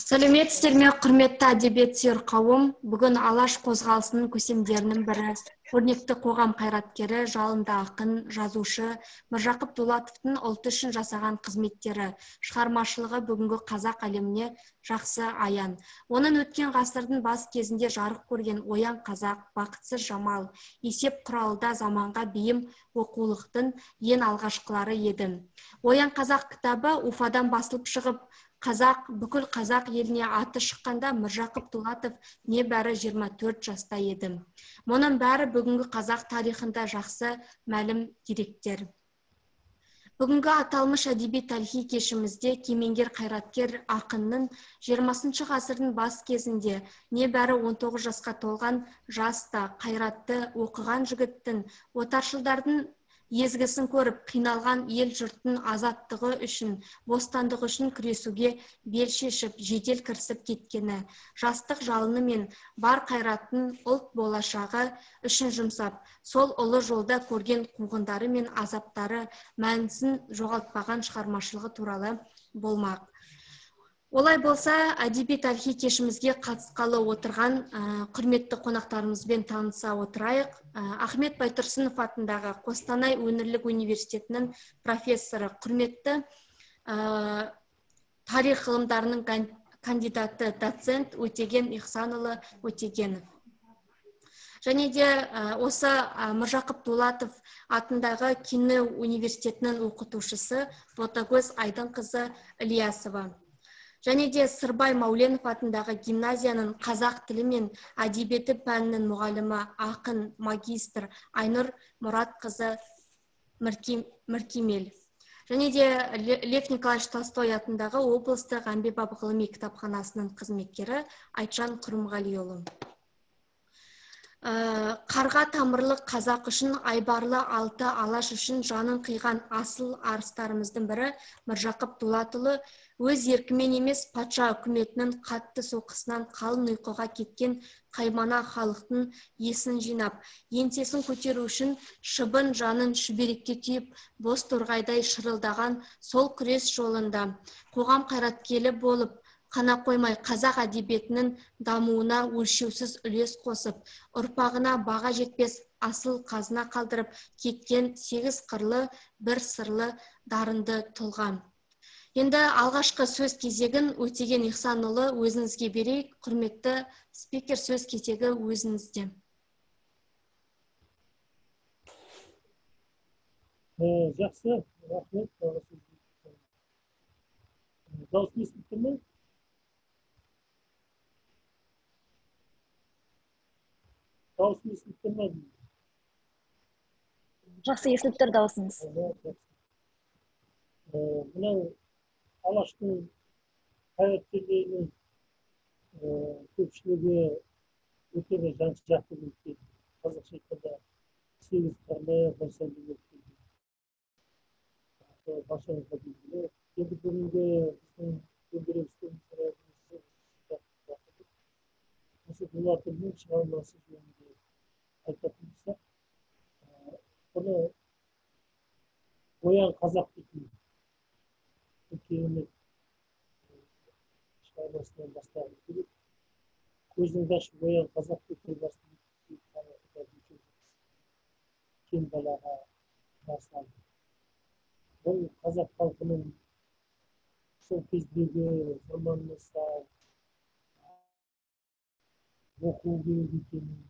Сәлеметсіздер ме, құрметті әдебиет сүйер қауым. Бүгін Алаш қозғалысының көсемдерінің бірі, көрнекті қоғам қайраткері, жалынды ақын, жазушы Міржақып Дулатовтың ұлт үшін жасаған қызметтері, шығармашылығы бүгінгі қазақ әлеміне жақсы аян. Оның өткен ғасырдың бас кезінде жарық көрген Оян қазақ, Бақытсыз жамал, Есеп құралда заманға бейім оқулықтың ең алғашқылары еді. Оян қазақ кітабы Уфадан басылып шығып, бүкіл қазақ еліне аты шыққанда Міржақып Дулатов небәрі 24 жаста еді. Мұның бәрі бүгінгі қазақ тарихында жақсы мәлім деректер. Бүгінгі аталмыш әдеби тарихи кешімізде кемеңгер қайраткер ақынның 20 ғасырдың бас кезінде небәрі 19 жасқа толған жаста қайратты оқыған жігіттің отаршылдардың езгісін көріп, қиналған ел жұрттың азаттығы үшін, бостандығы үшін күресуге бел шешіп, жедел кірісіп кеткені, жастық жалыны мен бар қайратын ұлт болашағы үшін жұмсап, сол ұлы жолда көрген қуғындары мен азаптары мәнісін жоғалтпаған шығармашылығы туралы болмақ. Олай болса, әдеби тарихи кешімізге қатысқалы отырған құрметті қонақтарымызбен таныса отырайық. Ахмет Байтұрсынов атындағы Қостанай өңірлік университетінің профессоры, құрметті тарих ғылымдарының кандидаты, доцент Өтеген Ихсанұлы Өтегенов. Және де осы Міржақып Дулатов атындағы Кино университетінің оқытушысы Ботагөз Айдынқызы Ілиясова. Және де Сырбай Мауленов атындағы гимназияның қазақ тілі мен әдебиеті пәнінің мұғалімі, ақын, магистр Айнұр Мұратқызы Міркемел. Және де Лев Николаевич Толстой атындағы облыстық әмбебап ғылыми кітапханасының қызметкері Айтжан Құрымғалиұлы. Қарға тамырлық қазақ үшін, айбарлы алты алаш үшін жанын қиған асыл арыстарымыздың бірі Міржақып Дулатұлы өз еркімен емес, патша үкіметінің қатты соққысынан қалың ұйқыға кеткен қаймана халықтың есін жинап, еңсесін көтеру үшін шыбын жанын шүберекке түйіп, боз торғайдай шырылдаған сол күрес жолында қоғам қайраткері болып қана қоймай, қазақ әдебиетінің дамуына өлшеусіз үлес қосып, ұрпағына баға жетпес асыл қазына қалдырып кеткен 8 қырлы, бір сырлы дарынды тұлға. Енді алғашқы сөз кезегін Өтеген Ихсанұлы өзіңізге берейік. Құрметті спикер, сөз кезегі өзіңізде. Жақсы, рахмет. Дауыс естіліп тұр ма? Дауыс естіліп тұр ма? Жақсы естіліп тұр дауысыңыз. Мынау Алаштың қайраткерлерінің көпшілігі өте бір жақсы біліп, қазақша айтқанда 8 қырлы, бір сырлы болып келді. Баршаңызға белгілі. Енді бүгінгі біздің дөңгелек осы Дулатовтың шығармасы жөнінде айтатын болсақ, бұны Оян қазақ дейтін керемет шығармасынан бастағымыз келеді. Көзіңді ашып Оян қазақ дейтін кең далаға басталды. Бұл қазақ халқының сол кездегі заманына сай оқу керек екенін,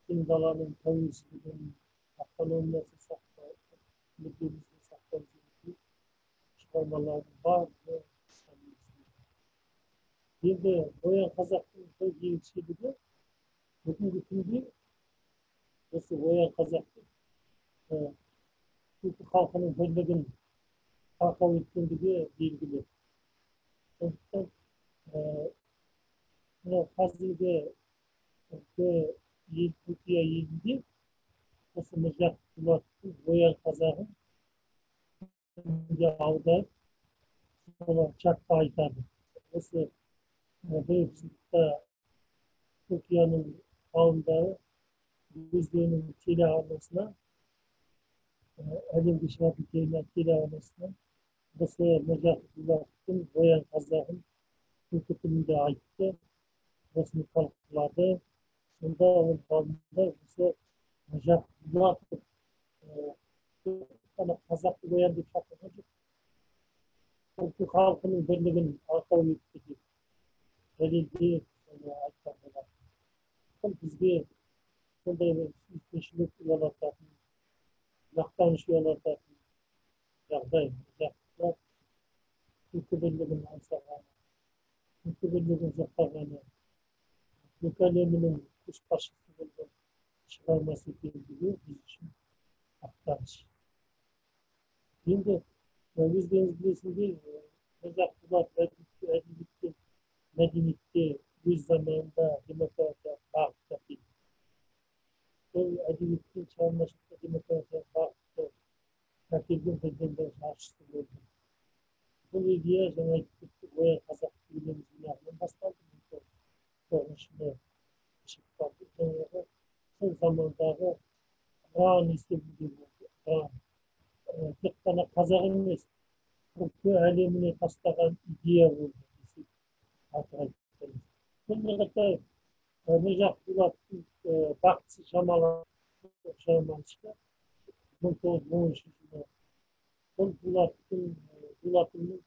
кең даланың тәуелсіздігін, автономиясын сақтау, мүддемізді сақтау жөнінде шығармалардың барлығы. Енді Оян қазақтың бір ерекшелігі бүгінгі күнде осы Оян қазақтың түркі халқының бірлігін тақау еткендігі белгілі. Сондықтан мынау қазіргі Түркия елінде осы Міржақып Дулатовтың Оян қазағын аударып, соны жатқа айтады. Осы бірінші жылдықта Түркияның ғалымдары өздерінің телеарнасына, әлемге шығатын телеарнасына осы Міржақыповтың Оян қазағын түркі тілінде айтты, осыны талқылады. Сонда ол алдында осы Міржақыпов қана қазақты оян деп шақырған жоқ. Түркі халқының бірлігін арқау етті деп дәлелдеп айтқан болатын. Бұл бізге сондай бір сүйіспеншілік ұялататын, мақтаныш ұялататын жағдай. Түркі бірлігін аңсағаны, түркі бірлігін жоқтағаны, түркі әлемінің көшбасшысы болған шығармасы екендігі біз үшін мақтаныш. Енді өздеріңіз білесіңдер, Міржақыпов әдебиетте, мәдениетте өз заманында демократиялық бағытта келді. Сол әдебиеттен шығармашылықта демократиялық бағытта әкелген бірден бір жаршысы болды. Бұл идея жаңа айтып кеттік, Оян қазақ өлең жинағынан басталды. 1909 жылы шыққан жаңағы сол замандағы Құран есебінде болды. Тек қана қазақ емес, түркі әлеміне тастаған идея болды десек артық айтпаймыз. Сонымен қатар Міржақыповтың бақытсыз жамал шығармасы шықты 1910 жылы. Бұл Дулатұлының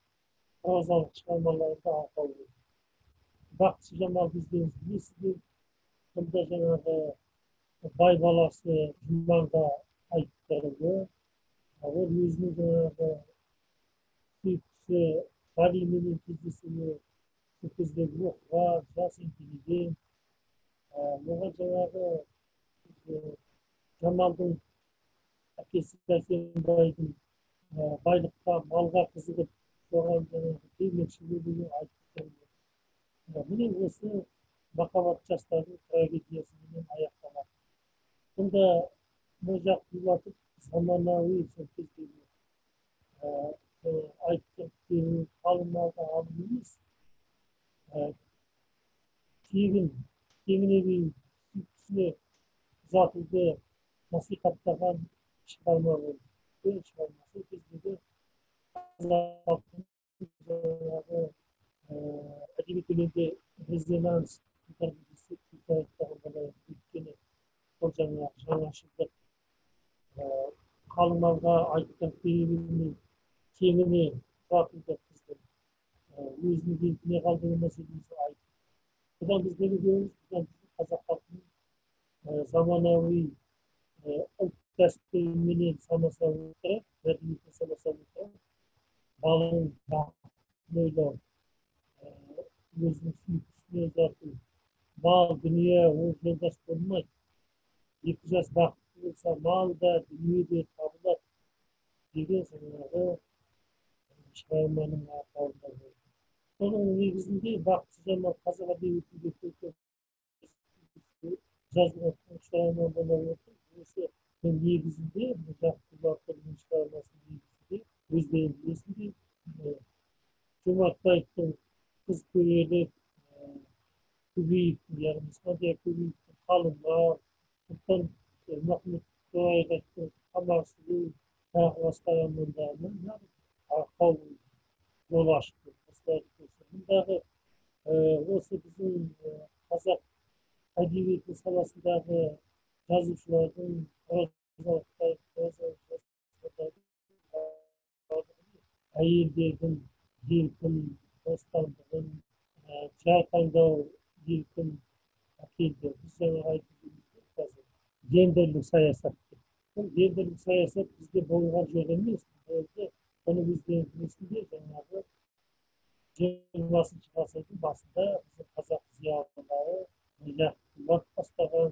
прозалық шығармаларында арқау болды. Бақытсыз жамал біздеріңіз білесіздер, бұнда жаңағы бай баласы жұманға айтқаны, ол өзінің жаңағы сүйіктісі Ғалименен кездесуі, сол кездегі оқыған, жас интеллигент, оған жаңағы Жамалдың әкесі Дәркембайдың байлыққа, малға қызығып, соған жаңағы демекшілігін айтып. Міне осы махаббат жастардың трагедиясымен аяқталады. Бұнда Міржақыпов заманауи сол кездегі айтып қалың малға алым емес, тегіне дейін сүйіктісіне ұзатуды насихаттаған шығарма болды. Бұл шығармасы кездегі әдебиет өлеңде резонанс өйткені бұл жаңашылдық қалың малға айтқан керемет кеңіне ұзатуды қыздың өзінің бетіне қалдыру мәселесі айтты. Бұдан біз не көреміз? Бұдан біздің қазақ халқының заманауи ұлт дәстүріменен санаса отырып, мәдениетпен санаса отырып, баланың бақытын ойлау, өзінің сүйіктісіне ұзату, мал, дүние ол жолдас болмайды. Екі жас бақытты болса, мал да, дүние де табылады деген жаңағы шығарманың арқауында болды. Соның негізінде бақытсыз жамал қазақ әдебиетінде жазылған шығарма бола отыр. Осы негізінде Міржақыповтың шығармасының негізінде өздерің білесіңдер, Жомартбаевтың қыз көрелік, Көбеевтің, яғни Исмадия Көбеевтің қалыңмал, Махмұт Торайғовтың қамар сұлу, тағы басқа романдарының арқау жол ашты. Мұндағы осы біздің қазақ әдебиеті саласындағы жазушылардың әйелдердің еркін, бостандығын, жар таңдау еркін әкелді. Біз жаңа айтып қазір гендерлік саясат. Бұл гендерлік саясат бізде болған жоқ емес. Оны өздеріңіз білесіңдер, жаңағы 20-шы ғасырдың басында біздің қазақ зиялылары Міржақыпов бастаған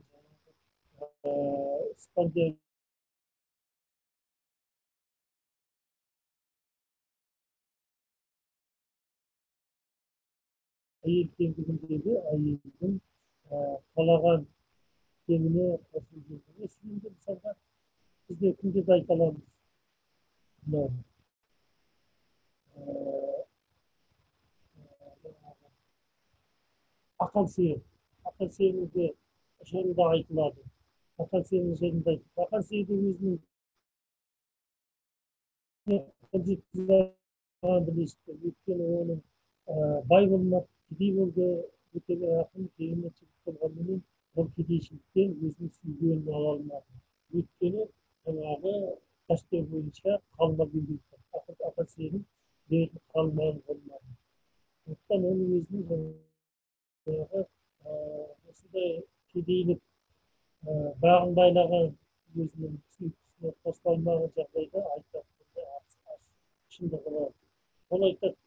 Искандер әйел теңдігіндегі әйелдің қалаған теңіне қосылып жүрген. Енді мысалға бізде кімдерді айта аламыз? Ақан Сері. Ақан Серіде жырында айтылады. Ақан Серінің жырында айтылады. Ақан Серіде өзінің білесіздер, өйткені оның бай болмады, кедей болды, өте бір ақын керемет жігіт болғанменен ол кедейшіліктен өзінің сүйгенін ала алмады. Өйткені жаңағы дәстүр бойынша қалма билейді. Ата сенің беретін қалмайын болмады. Сондықтан оның өзінің жаңағы осындай кедейлік бағын байлаған өзінің сүйіктісіне қосыла алмаған жағдайда айтады шындығы бар. Ол айтады,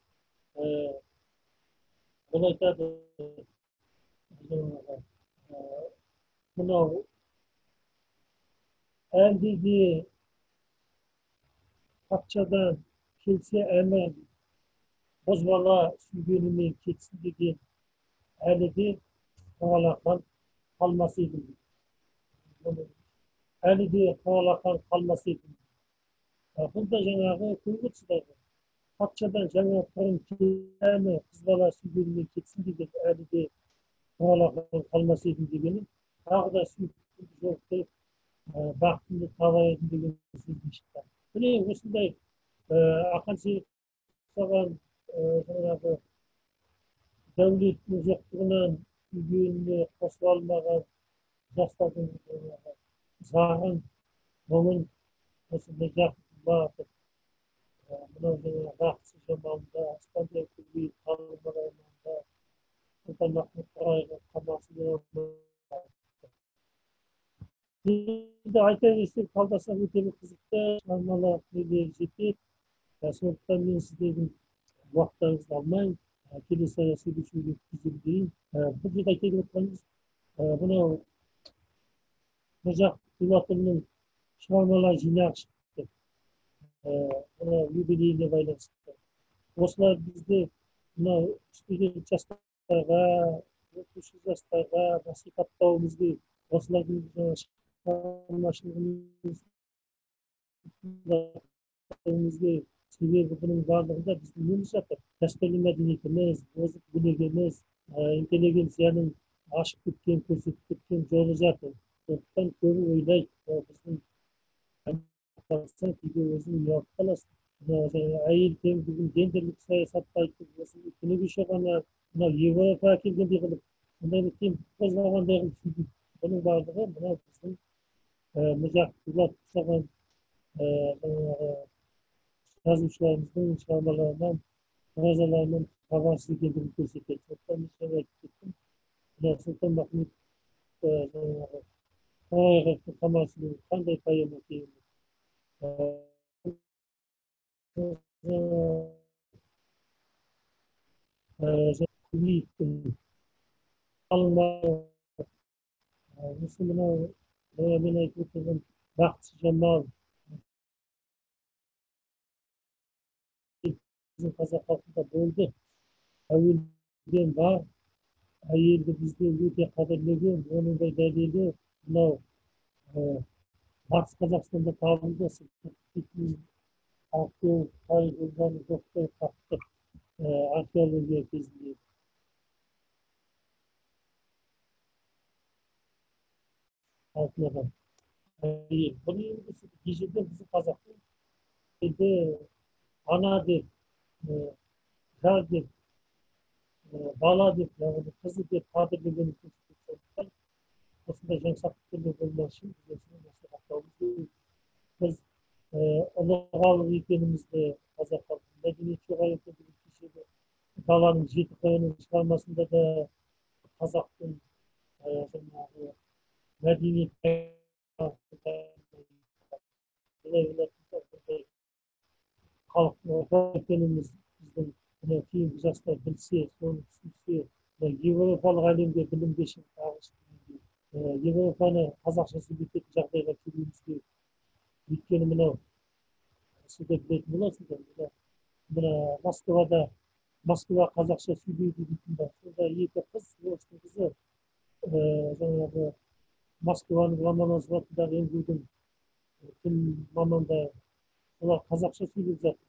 жаңағы мынау әлде де патшадан келсе әмір бозбала сүйгенімен кетсін деген әлі де қоңалақан қалмас едім. Әлі де қоңалақан қалмас едім. Бұл да жаңағы көңіл сыдайды. Патшадан жаңа тұрым әмір қыз бала сүйгенімен кетсін деген әлі де қоңалақан қалмас едім дегені тағы да сүйіктімді жоқтап бақытымды табар едім деген сөзден шыққан. Міне осындай ақан сері саған жаңағы дәулеттің жоқтығынан сүйгеніне қосыла алмаған жастардың зарын, мұңын осындай жақын бағытып, мынау жаңағы бақытсыз жамалында, аспандай көбейіп қалың аймағында, сұлтан-махмұт торайға қамасы енді айта берсек, талдасақ өте бір қызықты шығармалар жетеді. Сондықтан мен сіздердің уақыттарыңызды алмайын, келесі сөйлесуге өткізейін. Бұл жерде айта келіп отырғанымыз, мынау Міржақып Дулатұлының шығармалар жинағы шықты. Мынау юбилейіне байланысты. Осылар бізді мынау студент жастарға, оқушы жастарға насихаттауымызды, осылардың шығармашылығымызды себебі бұның барлығында біздің неміз жатыр. Дәстүрлі мәдениетіміз, озық өнегеміз, интеллигенцияның ашып кеткен, көрсетіп кеткен жолы жатыр. Сондықтан көбі ойлайды, біздің қалсаң кейде өзің ұялып қаласың. Әйел теңдігін гендерлік саясатты айтып, осы күні кеше ғана мынау Европа әкелгендей қылып, сондай бір теңдік қозғағандай қылып сөйлейді. Бұның барлығы мынау біздің Міржақып Дулатов жасаған жазушыларымыздың шығармаларынан, прозаларынан хабарсыз екендігін көрсетеді. Сондықтан мен жаңа айтып кеттім, мына Сұлтан-махмұт жаңағы торайғырдың қамасы қандай поэма екенін. Көбейівтің осы мынау мен айтып отырған бақытсыз жамал біздің қазақ халқында болды. Әуелден бар, әйелді бізде өте қадірлеген, оның да дәлелі мынау Батыс Қазақстанда табылды. Археолог Қайыржан Жоқтай таптық археология кезінде. Алтынаған. Бұл енді ежелден біздің қазақтың енді ана деп, жар деп, бала деп, яғни қызы деп қадірлегенін көрсетеді. Осындай жаңсақтық түрлі болмас үшін біз осыны насихаттауымыз керек. Біз ұлығалық екенімізді қазақ халқының мәдениет жоғары екендігін кешегі даланың жеті қырының шығармасында да қазақтың жаңағы мәдениет халықтың екеніміз біздің кейінгі жастар білсе, соны түсінсе, еуропалық әлемге білімге шығып Европаны қазақша сөйлететін жағдайға келуіміз керек. Өйткені мынау сіздер білетін боласыздар, мына Москвада Москва қазақша сөйлейді дейтін бар. Сонда екі қыз, орыстың қызы жаңағы Москваның Ломоносов атындағы МГУ-дің тіл мамандары, олар қазақша сөйлеп жатыр.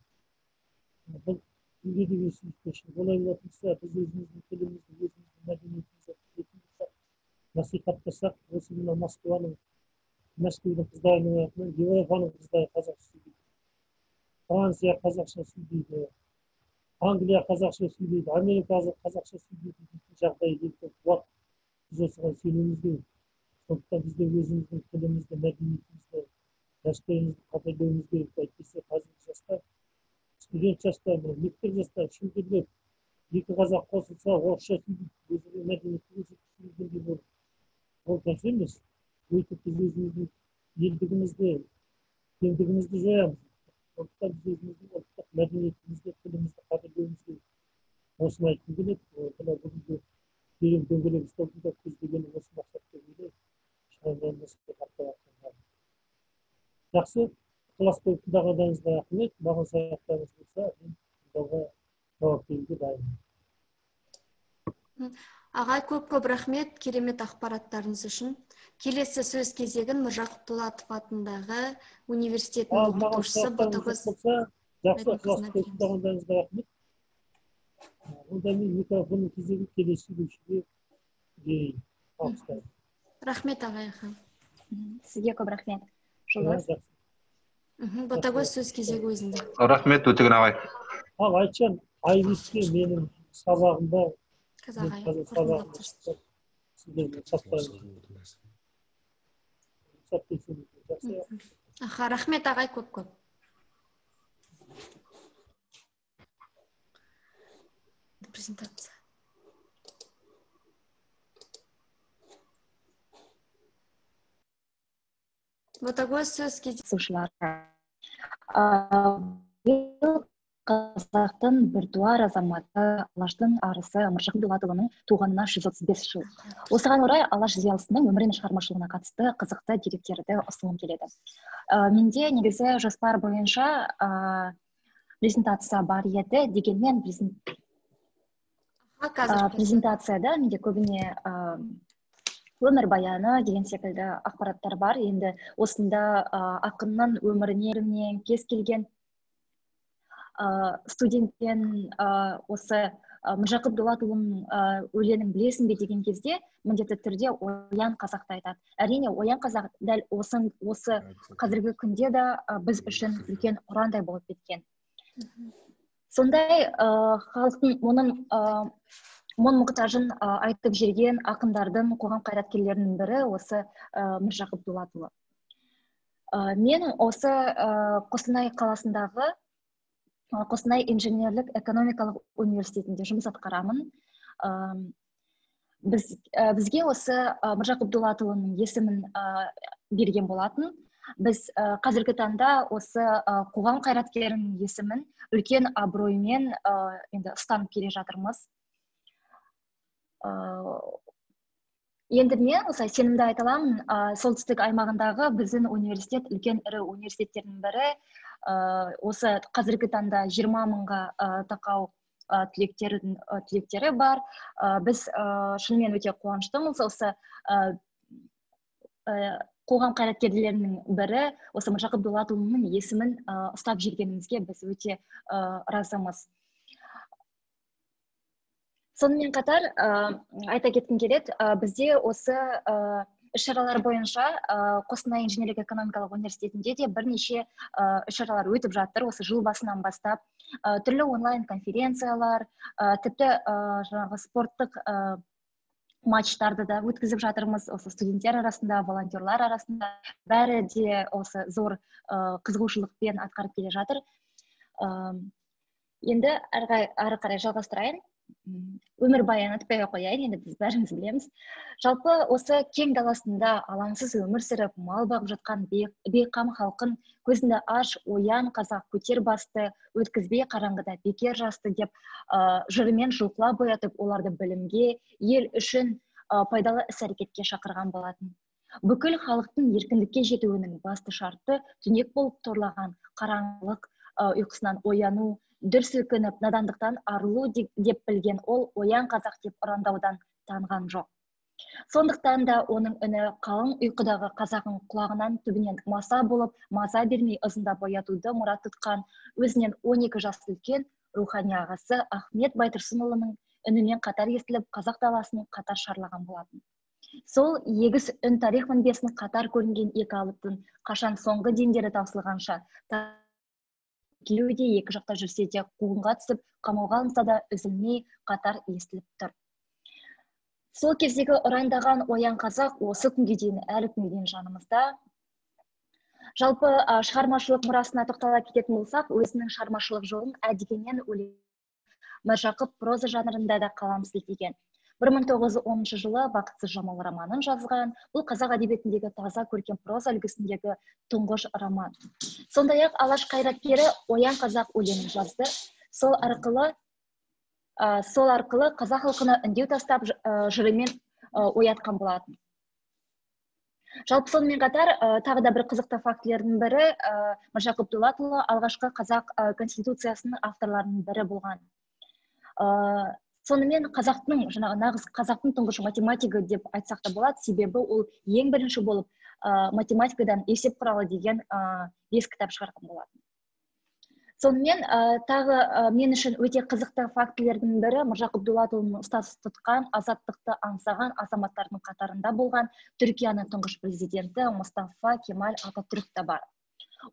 Бұл неге деген сүйіспеншілік. Олай болатын болса, біз өзіміздің тілімізді, өзіміздің мәдениетімізді білетін болсақ, насихаттасақ, осы мына Мәскеудің қыздарының атынан Европаның қыздары қазақша сөйлейді. Франция қазақша сөйлейді. Англия қазақша сөйлейді, Америка қазақша сөйлейді дейтін жағдай келді. Біз осыған сенуіміз керек. Сондықтан бізде өзіміздің тілімізді, мәдениетімізді, дәстүрімізді қадірлеуіміз керек. Әйтпесе қазіргі жастар, студент жастар, мектеп жастар шүлдірлеп, екі қазақ қосылса, орысша сөйлейді, өзінің мәдениетін сөйлегендей болады. Ол дұрыс емес. Өйтіп біз өзіміздің елдігімізді, кеңдігімізді жоямыз. Сондықтан біз өзіміздің ұлттық мәдениетімізді, тілімізді қадірлеуіміз керек. Осыны айтқым келеді. Мына бүгінгі терең дөңгелек үстелде көздегені осы мақсатта ойлаймын. Шығарманы насихаттап жатқан. Жақсы, ықылас болып тыңдағандарыңызға рахмет. Маған сұрақтарыңыз болса, мен тыңдауға жауап беруге дайынмын. Ағай, көп рахмет керемет ақпараттарыңыз үшін. Келесі сөз кезегін Міржақып Дулатов атындағы университетінің оқытушысы Ботагөз жақсы, ықылас болып тыңдағандарыңызға рахмет. Онда мен микрофонның кезегі келесі сөйлеушіге берейін. Рахмет ағай. Сізге көп рахмет. Ботагөз сөз кезегі өзінде. Рахмет Өтеген ағай. Ал айтсам, Айвиске менің сабағым бар. Рахмет ағай, көп. Презентация. Ботагөз сөз кезегі. Қазақтың біртуар азаматы Алаштың арысы Міржақып Дулатұлының туғанына 135 жыл. Осыған орай Алаш зиялысының өмірі мен шығармашылығына қатысты қызықты деректерді ұсынғым келеді. Менде негізі жоспар бойынша презентация бар еді, дегенмен презентацияда менде көбіне өмір баяны деген секілді ақпараттар бар. Енді осында ақынның өмірінен кез келген студентпен осы Міржақып Дулатұлының өлеңін білесің бе деген кезде міндетті түрде Оян қазақты айтады. Әрине, Оян қазақ дәл осы қазіргі күнде де біз үшін үлкен ұрандай болып кеткен. Сондай халықтың мұң-мұқтажын айтып жүрген ақындардың, қоғам қайраткерлерінің бірі осы Міржақып Дулатұлы. Мен осы Қостанай қаласындағы Қостанай инженерлік экономикалық университетінде жұмыс атқарамын. Бізге осы Міржақып Дулатұлының есімін берген болатын. Біз қазіргі таңда осы қоғам қайраткерінің есімін үлкен абыроймен ұстанып келе жатырмыз. Енді мен осылай сенімді айта аламын, солтүстік аймағындағы біздің университет үлкен ірі университеттердің бірі. Осы қазіргі таңда 20 мыңға тақау түлектері бар. Біз шынымен өте қуаныштымыз. Осы қоғам қайраткерлерінің бірі осы Міржақып Дулатұлының есімін ұстап жүргенімізге біз өте разымыз. Сонымен қатар айта кеткім келеді, бізде осы іс-шаралар бойынша Қостанай инженерлік экономикалық университетінде де бірнеше іс-шаралар өтіп жатыр. Осы жыл басынан бастап түрлі онлайн конференциялар, тіпті спорттық матчтарды да өткізіп жатырмыз. Осы студенттер арасында, волонтерлар арасында бәрі де осы зор қызығушылықпен атқарып келе жатыр. Енді ары қарай жалғастырайын. Өмір баян айтпай қояйын, енді біз бәріміз білеміз. Жалпы осы кең даласында алаңсыз өмір сүріп, мал бағып жатқан бейқам халқын көзінде аш, оян қазақ көтер басты, өткізбей қараңғыда бекер жасты деп жырымен жұлқыла боятып, оларды білімге, ел үшін пайдалы іс-әрекетке шақырған болатын. Бүкіл халықтың еркіндікке жетуінің басты шарты түнек болып торлаған қараңғылық ұйқысынан ояну, дүр сілкініп, надандықтан арылу деп білген ол Оян қазақ деп ұрандаудан танған жоқ. Сондықтан да оның үні қалың ұйқыдағы қазағын құлағынан түбінен маса болып, маза бермей ызыңдап оятуды мұрат тұтқан өзінен 12 жас үлкен рухани ағасы Ахмет Байтұрсынұлының үнімен қатар естіліп, қазақ даласын қатар шарлаған болатын. Сол егіс үн тарих мінбесін қатар көрінген екі алыптың қашан соңғы дендері таусылғанша келуде, екі жақта жүрсе де қуғынға түсіп, қамауға алынса да үзілмей қатар естіліп тұр. Сол кездегі ұрандаған оян қазақ осы күнге дейін, әлі күнге дейін жанымызда. Жалпы шығармашылық мұрасына тоқтала кететін болсақ, өзінің шығармашылық жолын әдебиетінен өлең Міржақып проза жанрында да қалам сілтеген. 1910 жылы Бақытсыз жамал романын жазған. Бұл қазақ әдебиетіндегі таза көркем проза үлгісіндегі тұңғыш роман. Сондай-ақ алаш қайраткері оян қазақ өлеңін жазды. Сол арқылы қазақ халқына үндеу тастап жырымен оятқан болатын. Жалпы сонымен қатар тағы да бір қызықты фактілердің бірі, Міржақып Дулатұлы алғашқы қазақ конституциясының авторларының бірі болған. Сонымен нағыз қазақтың тұңғыш математигі деп айтсақ та болады, себебі ол ең бірінші болып математикадан есеп құралы деген 5 кітап шығарған болатын. Сонымен тағы мен үшін өте қызықты фактілердің бірі, Міржақып Дулатұлының ұстаз тұтқан, азаттықты аңсаған азаматтардың қатарында болған Түркияның тұңғыш президенті Мұстафа Кемал Ататүрік те бар.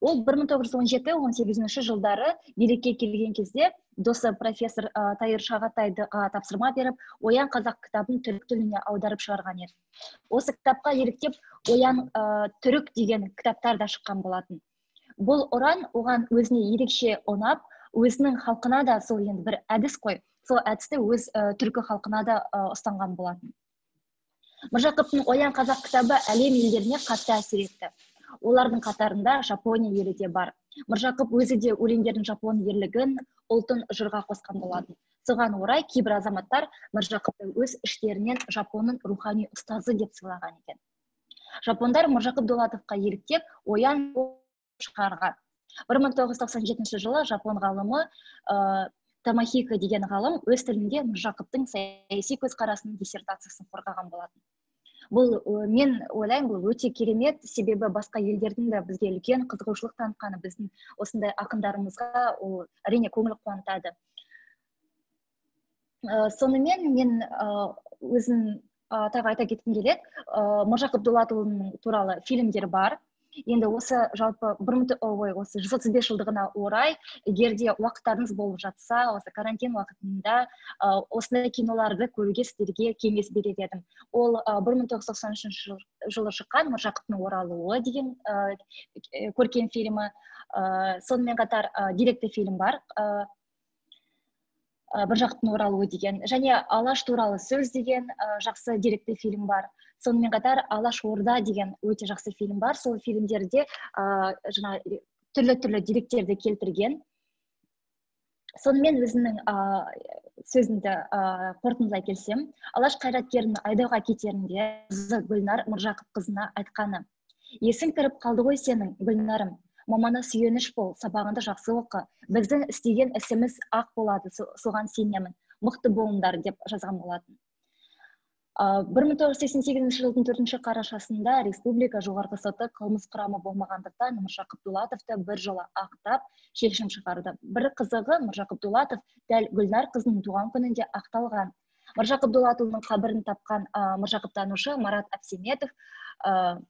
Ол 1917-18 жылдары билікке келген кезде досы профессор Тайыр Шағатайдыға тапсырма беріп, оян қазақ кітабын түрік тіліне аударып шығарған еді. Осы кітапқа еліктеп, оян түрік деген кітаптар да шыққан болатын. Бұл ұран оған өзіне ерекше ұнап, өзінің халқына да сол енді бір әдіс қой, сол әдісті өз түркі халқына да ұстанған болатын. Міржақыптың оян қазақ кітабы әлем елдеріне қатты әсер етті. Олардың қатарында Жапония елі де бар. Міржақып өзі де өлеңдердің жапон ерлігін, ұлтын жырға қосқан болатын. Соған орай кейбір азаматтар Міржақыпты өз іштерінен Жапонның рухани ұстазы деп сыйлаған екен. Жапондар Міржақып Дулатовқа еліктеп, оян шығарған. 1997 жылы жапон ғалымы Тамахико деген ғалым өз тілінде Міржақыптың саяси көзқарасының диссертациясын қорғаған болатын. Бұл мен ойлаймын, бұл өте керемет, себебі басқа елдердің де бізге үлкен қызығушылық танытқаны біздің осындай ақындарымызға ол әрине көңіл қуантады. Сонымен мен өзім тағы айта кеткім келеді, Міржақып Дулатұлының туралы фильмдер бар. Енді осы жалпы 135 жылдығына орай, егер де уақыттарыңыз болып жатса, осы карантин уақытында осындай киноларды көруге сіздерге кеңес берер едім. Ол 1993 жылы шыққан Міржақыптың оралуы деген көркем фильмі. Сонымен қатар деректі фильм бар, Міржақыптың оралуы деген, және Алаш туралы сөз деген жақсы деректі фильм бар. Сонымен қатар Алаш Орда деген өте жақсы фильм бар. Сол фильмдерде түрлі деректерді келтірген. Сонымен өзінің сөзімді қорытындылай келсем, алаш қайраткерінің айдауға кетерінде Гүлнар Міржақып қызына айтқаны: "Есің кіріп қалды ғой сенің, Гүлнарым, мамана сүйеніш бол, сабағыңды жақсы оқы. Біздің істеген ісіміз ақ болады, соған сенемін. Мықты болыңдар", деп жазған болатын. 1988 жылдың 4 қарашасында Республика жоғарғы соты қылмыс құрамы болмағандықтан Міржақып Дулатовты бір жола ақтап шешім шығарды. Бір қызығы, Міржақып Дулатов дәл Гүлнар қызының туған күнінде ақталған. Міржақып Дулатұлының қабірін тапқан міржақыптанушы Марат Әбсеметов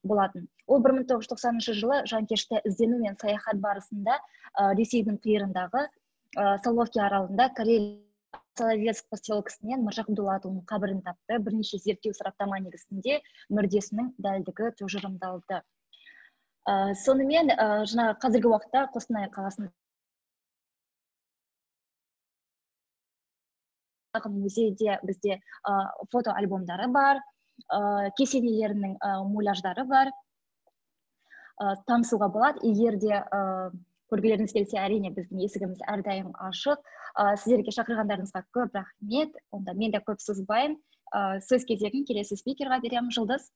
болатын. Ол 1990 жылы жанкешті іздену мен саяхат барысында Ресейдің қиырындағы Соловки аралында Карелия Соловецк поселкесінен Міржақып Дулатұлының қабірін тапты. Бірнеше зерттеу сараптама негізінде мүрдесінің дәлдігі тұжырымдалды. Сонымен қазіргі уақытта Қостанай қаласында музейде бізде фото альбомдары бар, кесенелерінің муляждары бар. Танысуға болады. Егер де көргілеріңіз келсе, әрине біздің есігіміз әрдайым ашық. Сіздерге шақырғандарыңызға көп рахмет. Онда мен де көп созбайын. Сөз кезегін келесі спикерға беремін. Жұлдыз.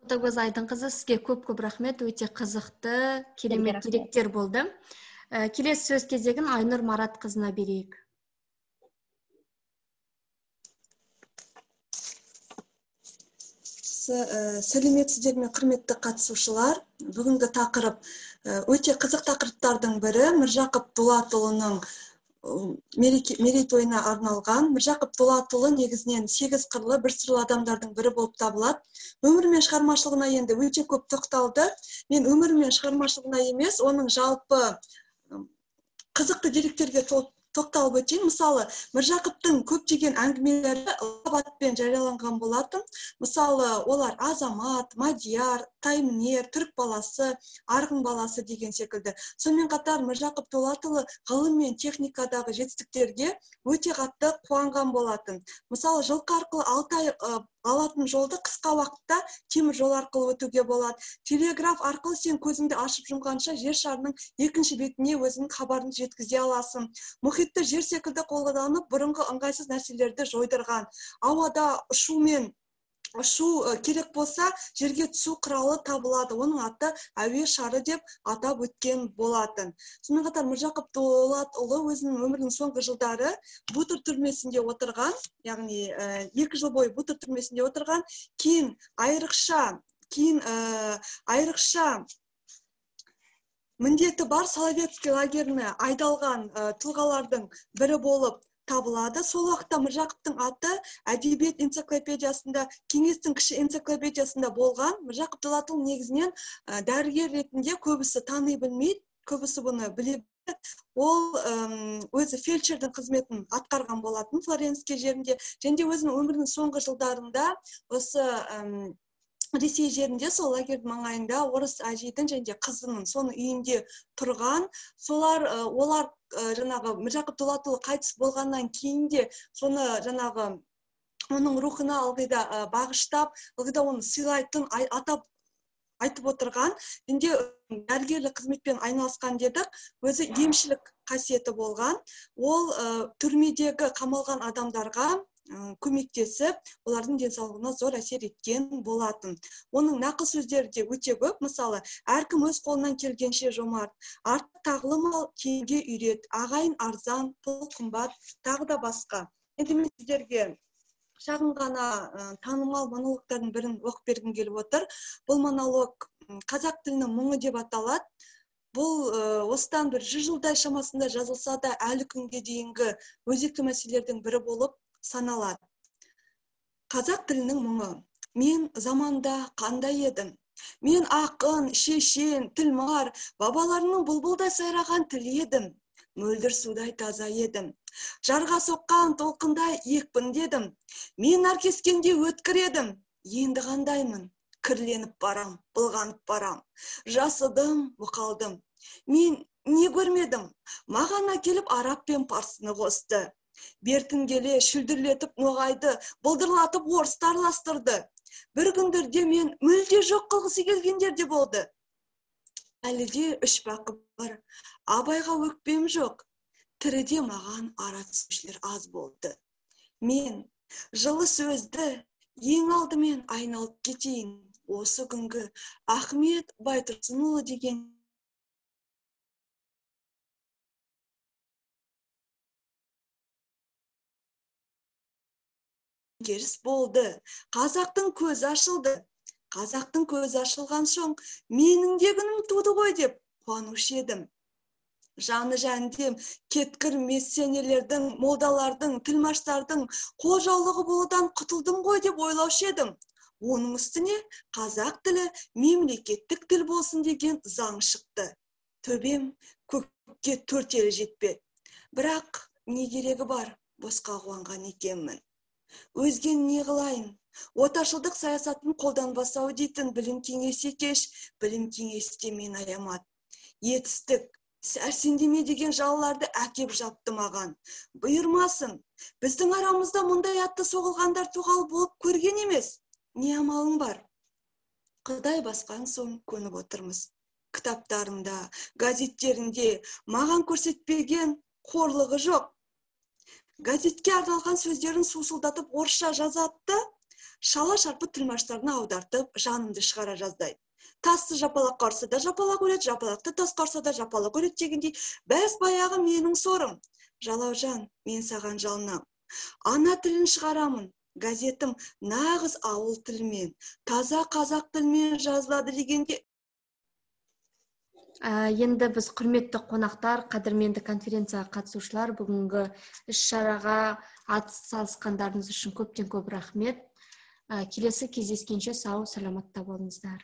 Ботагөз Айдынқызы, сізге көп рахмет. Өте қызықты, керемет деректер болды. Келесі сөз кезегін Айнұр Марат қызына берейік. Сәлеметсіздер ме, құрметті қатысушылар. Бүгінгі тақырып өте қызық тақырыптардың бірі Міржақып Дулатұлының мерейтойына арналған. Міржақып Дулатұлы негізінен 8 қырлы, бір сырлы адамдардың бірі болып табылады. Өмірі мен шығармашылығына енді өте көп тоқталды. Мен өмірі мен шығармашылығына емес, оның жалпы қызықты деректерге тоқталып өтейін. Мысалы, Міржақыптың көптеген әңгімелері лап атпен жарияланған болатын. Мысалы, олар Азамат, Мадияр, Таймнер, Түрік баласы, Арғын баласы деген секілді. Сонымен қатар Міржақып Дулатұлы ғылым мен техникадағы жетістіктерге өте қатты қуанған болатын. Мысалы, жылқы арқылы 6 ай алатын жолды қысқа уақытта темір жол арқылы өтуге болады. Телеграф арқылы сен көзіңді ашып жұмғанша жер шарының екінші бетіне өзінің хабарын жеткізе аласың. Мұхитты жер секілді қолданып, бұрынғы ыңғайсыз нәрселерді жойдырған. Ауада ұшу керек болса, жерге түсу құралы табылады. Оның аты әуе шары деп атап өткен болатын. Сонымен қатар Міржақып Дулатұлы өзінің өмірінің соңғы жылдары Бутыр түрмесінде отырған, яғни 2 жыл бойы Бутыр түрмесінде отырған, кейін айрықша міндеті бар Соловецкий лагеріне айдалған тұлғалардың бірі болып табылады. Сол уақытта Міржақыптың аты әдебиет энциклопедиясында, кеңестің кіші энциклопедиясында болған. Міржақып Дулатұлы негізінен дәрігер ретінде көбісі тани білмейді, көбісі бұны біле. Ол өзі фельдшердің қызметін атқарған болатын Флоренский жерінде. Және өзінің өмірінің соңғы жылдарында осы Ресей жерінде, сол лагердің маңайында орыс әжейдің және қызының соның үйінде тұрған. Олар жаңағы Міржақып Дулатұлы қайтыс болғаннан кейін де соны жаңағы оның рухына ылғи да бағыштап, ылғи да оны сыйлайтын айтып отырған. Енді дәрігерлік қызметпен айналысқан дедік, өзі емшілік қасиеті болған. Ол түрмедегі қамалған адамдарға көмектесіп, олардың денсаулығына зор әсер еткен болатын. Оның нақыл сөздері де өте көп. Мысалы, әркім өз қолынан келгенше жомарт, артық тағлым ал, кейінге үйрет, ағайын арзан, пұл қымбат, тағы да басқа. Енді мен сіздерге шағын ғана танымал монологтардың бірін оқып бергім келіп отыр. Бұл монолог қазақ тілінің мұңы деп аталады. Бұл осыдан бір 100 жылдай шамасында жазылса да, әлі күнге дейінгі өзекті мәселелердің бірі болып саналады. Қазақ тілінің мұңы. Мен заманда қандай едім? Мен ақын, шешен, тілмар, бабаларының бұлбұлдай сайраған тілі едім. Мөлдір судай таза едім. Жарға соққан толқындай екпін дедім. Мен наркескенде өткір едім. Енді қандаймын? Кірленіп барам, былғанып барам. Жасыдым, мұқалдым. Мен не көрмедім? Маған әкеліп араб пен парсыны қосты. Бертін келе шүлдірлетіп ноғайды, бұлдырлатып орысты араластырды. Бір күндерде мен мүлде жоқ қылғысы келгендер де болды. Әлі де 3 бақы бар. Абайға өкпем жоқ. Тіріде маған ара түсушілер аз болды. Мен жылы сөзді ең алдымен айналып кетейін. Осы күнгі Ахмет Байтұрсынұлы деген керіс болды. Қазақтың көзі ашылды. Қазақтың көзі ашылған соң, менің де күнім туды ғой деп қуанушы едім. Жаны жәндем, кеткір миссионерлердің, молдалардың, тілмаштардың қол жаулығы болудан құтылдым ғой деп ойлаушы едім. Оның үстіне қазақ тілі мемлекеттік тіл болсын деген заң шықты. Төбем көкке 4 елі жетпеді. Бірақ не керегі бар, босқа қуанған екенмін. Өзген не қылайын? Отаршылдық саясатын қолданбасау дейтін білім кеңесі кеш, білім кеңесте мен аямат. Етістік, сәрсендеме деген жалаларды әкеп жапты маған. Бұйырмасын, біздің арамызда мұндай атты соғылғандар туғалы болып көрген емес. Не амалың бар? Құдай басқан соң көніп отырмыз. Кітаптарында, газеттерінде маған көрсетпеген қорлығы жоқ. Газетке арналған сөздерін сусылдатып орысша жазатты, шала шарпы тілмаштарына аудартып, жанымды шығара жаздайды. Тасты жапалақ қарса да жапалақ өледі, жапалақты тас қарса да жапалақ өледі дегендей, бәс баяғы менің сорым. Жалаужан, мен саған жалынам. Ана тілін шығарамын. Газетім нағыз ауыл тілімен, таза қазақ тілімен жазылады дегенде. Енді біз құрметті қонақтар, қадірменді конференцияға қатысушылар, бүгінгі іс-шараға атсалысқандарыңыз үшін көптен көп рахмет. Келесі кездескенше сау, саламатта болыңыздар.